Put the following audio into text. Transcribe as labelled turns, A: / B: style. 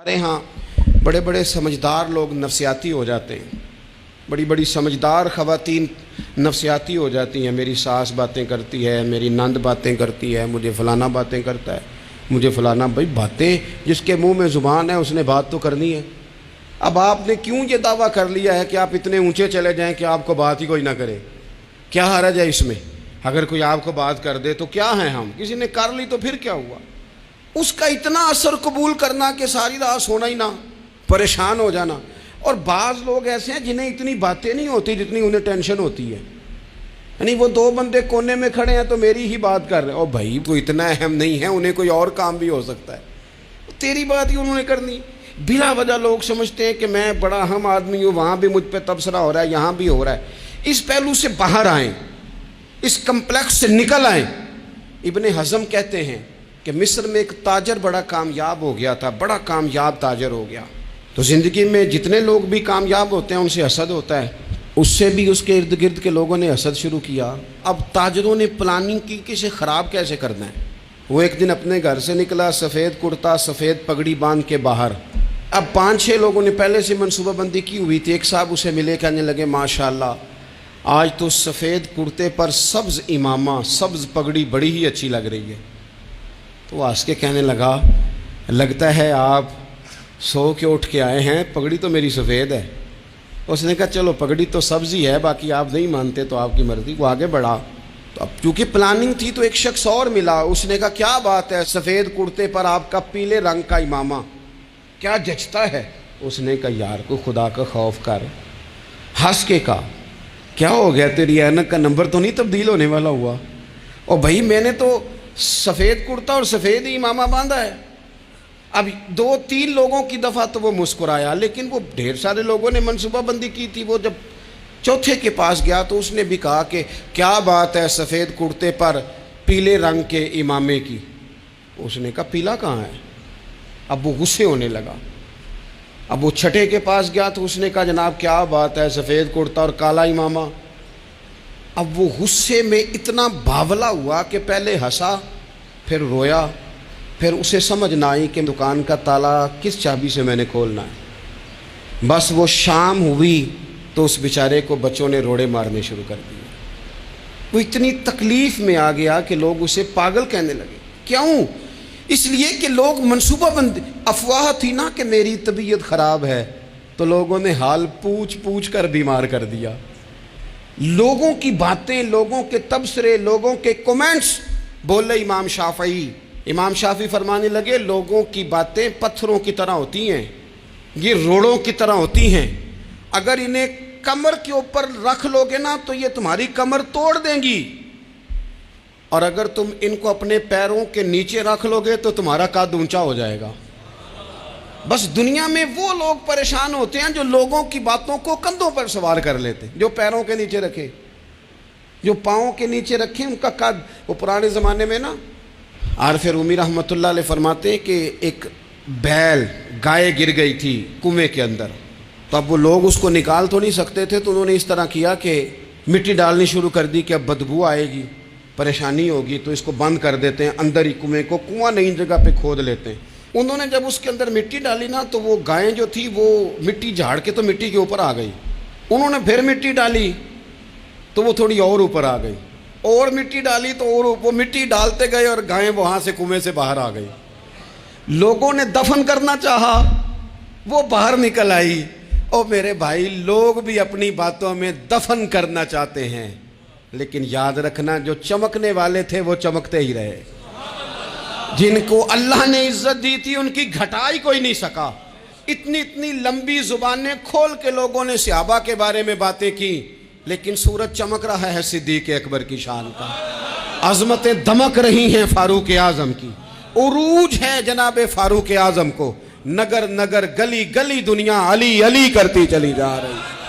A: ہمارے ہاں بڑے بڑے سمجھدار لوگ نفسیاتی ہو جاتے ہیں، بڑی بڑی سمجھدار خواتین نفسیاتی ہو جاتی ہیں۔ میری ساس باتیں کرتی ہے، میری نند باتیں کرتی ہے، مجھے فلانا باتیں کرتا ہے، مجھے فلانا۔ بھائی باتیں، جس کے منہ میں زبان ہے اس نے بات تو کرنی ہے۔ اب آپ نے کیوں یہ دعویٰ کر لیا ہے کہ آپ اتنے اونچے چلے جائیں کہ آپ کو بات ہی کوئی نہ کرے؟ کیا حرج ہے اس میں؟ اگر کوئی آپ کو بات کر دے تو کیا ہیں ہم؟ کسی نے کر لی تو پھر کیا ہوا؟ اس کا اتنا اثر قبول کرنا کہ ساری رات سونا ہی نہ، پریشان ہو جانا۔ اور بعض لوگ ایسے ہیں جنہیں اتنی باتیں نہیں ہوتی جتنی انہیں ٹینشن ہوتی ہے۔ یعنی وہ دو بندے کونے میں کھڑے ہیں تو میری ہی بات کر رہے ہیں، اور بھائی وہ اتنا اہم نہیں ہے، انہیں کوئی اور کام بھی ہو سکتا ہے، تیری بات ہی انہوں نے کرنی۔ بلا وجہ لوگ سمجھتے ہیں کہ میں بڑا اہم آدمی ہوں، وہاں بھی مجھ پہ تبصرہ ہو رہا ہے، یہاں بھی ہو رہا ہے۔ اس پہلو سے باہر آئیں، اس کمپلیکس سے نکل آئیں۔ ابن حزم کہتے ہیں کہ مصر میں ایک تاجر بڑا کامیاب ہو گیا تھا، بڑا کامیاب تاجر ہو گیا۔ تو زندگی میں جتنے لوگ بھی کامیاب ہوتے ہیں ان سے حسد ہوتا ہے، اس سے بھی اس کے ارد گرد کے لوگوں نے حسد شروع کیا۔ اب تاجروں نے پلاننگ کی کہ اسے خراب کیسے کرنا ہے۔ وہ ایک دن اپنے گھر سے نکلا، سفید کرتا سفید پگڑی باندھ کے باہر۔ اب 5-6 لوگوں نے پہلے سے منصوبہ بندی کی ہوئی تھی۔ ایک صاحب اسے ملے، کہنے لگے ماشاءاللہ آج تو سفید کرتے پر سبز امامہ، سبز پگڑی بڑی ہی اچھی لگ رہی ہے۔ تو وہ ہنس کے کہنے لگا لگتا ہے آپ سو کے اٹھ کے آئے ہیں، پگڑی تو میری سفید ہے۔ اس نے کہا چلو پگڑی تو سبز ہی ہے، باقی آپ نہیں مانتے تو آپ کی مرضی۔ وہ آگے بڑھا تو اب چونکہ پلاننگ تھی تو ایک شخص اور ملا، اس نے کہا کیا بات ہے، سفید کرتے پر آپ کا پیلے رنگ کا امامہ کیا جچتا ہے؟ اس نے کہا یار کو خدا کا خوف کر۔ ہنس کے کہا کیا ہو گیا، تیری اینک کا نمبر تو نہیں تبدیل ہونے والا ہوا؟ اور بھائی میں نے تو سفید کرتا اور سفید ہی امامہ باندھا ہے۔ اب 2-3 لوگوں کی دفعہ تو وہ مسکرایا، لیکن وہ ڈھیر سارے لوگوں نے منصوبہ بندی کی تھی۔ وہ جب چوتھے کے پاس گیا تو اس نے بھی کہا کہ کیا بات ہے سفید کرتے پر پیلے رنگ کے امامے کی؟ اس نے کہا پیلا کہاں ہے؟ اب وہ غصے ہونے لگا۔ اب وہ چھٹے کے پاس گیا تو اس نے کہا جناب کیا بات ہے سفید کرتا اور کالا امامہ؟ اب وہ غصے میں اتنا باولا ہوا کہ پہلے ہنسا پھر رویا، پھر اسے سمجھ نہ آئی کہ دکان کا تالا کس چابی سے میں نے کھولنا ہے۔ بس وہ شام ہوئی تو اس بیچارے کو بچوں نے روڑے مارنے شروع کر دیے۔ وہ اتنی تکلیف میں آ گیا کہ لوگ اسے پاگل کہنے لگے۔ کیوں؟ اس لیے کہ لوگ منصوبہ بند، افواہ تھی نا کہ میری طبیعت خراب ہے، تو لوگوں نے حال پوچھ پوچھ کر بیمار کر دیا۔ لوگوں کی باتیں، لوگوں کے تبصرے، لوگوں کے کومنٹس۔ بولے امام شافعی فرمانے لگے لوگوں کی باتیں پتھروں کی طرح ہوتی ہیں، یہ روڑوں کی طرح ہوتی ہیں، اگر انہیں کمر کے اوپر رکھ لو گے نا تو یہ تمہاری کمر توڑ دیں گی، اور اگر تم ان کو اپنے پیروں کے نیچے رکھ لو گے تو تمہارا قد اونچا ہو جائے گا۔ بس دنیا میں وہ لوگ پریشان ہوتے ہیں جو لوگوں کی باتوں کو کندھوں پر سوار کر لیتے، جو پیروں کے نیچے رکھے، جو پاؤں کے نیچے رکھے ان کا قد۔ وہ پرانے زمانے میں نا عارف رومی رحمۃ اللہ علیہ فرماتے ہیں کہ ایک بیل گائے گر گئی تھی کنویں کے اندر، تو اب وہ لوگ اس کو نکال تو نہیں سکتے تھے، تو انہوں نے اس طرح کیا کہ مٹی ڈالنی شروع کر دی کہ اب بدبو آئے گی، پریشانی ہوگی، تو اس کو بند کر دیتے ہیں اندر ہی کنویں کو، کنواں نئی جگہ پہ کھود لیتے ہیں۔ انہوں نے جب اس کے اندر مٹی ڈالی نا تو وہ گائیں جو تھی وہ مٹی جھاڑ کے تو مٹی کے اوپر آ گئی۔ انہوں نے پھر مٹی ڈالی تو وہ تھوڑی اور اوپر آ گئی، اور مٹی ڈالی تو اور وہ مٹی ڈالتے گئے اور گائیں وہاں سے کنویں سے باہر آ گئی۔ لوگوں نے دفن کرنا چاہا، وہ باہر نکل آئی۔ اور میرے بھائی لوگ بھی اپنی باتوں میں دفن کرنا چاہتے ہیں، لیکن یاد رکھنا جو چمکنے والے تھے وہ چمکتے ہی رہے، جن کو اللہ نے عزت دی تھی ان کی گھٹائی کوئی نہیں سکا۔ اتنی لمبی زبانیں کھول کے لوگوں نے صحابہ کے بارے میں باتیں کی، لیکن سورج چمک رہا ہے صدیق اکبر کی شان کا، عظمتیں دمک رہی ہیں فاروق اعظم کی، عروج ہے جناب فاروق اعظم کو، نگر نگر گلی گلی دنیا علی علی کرتی چلی جا رہی ہے۔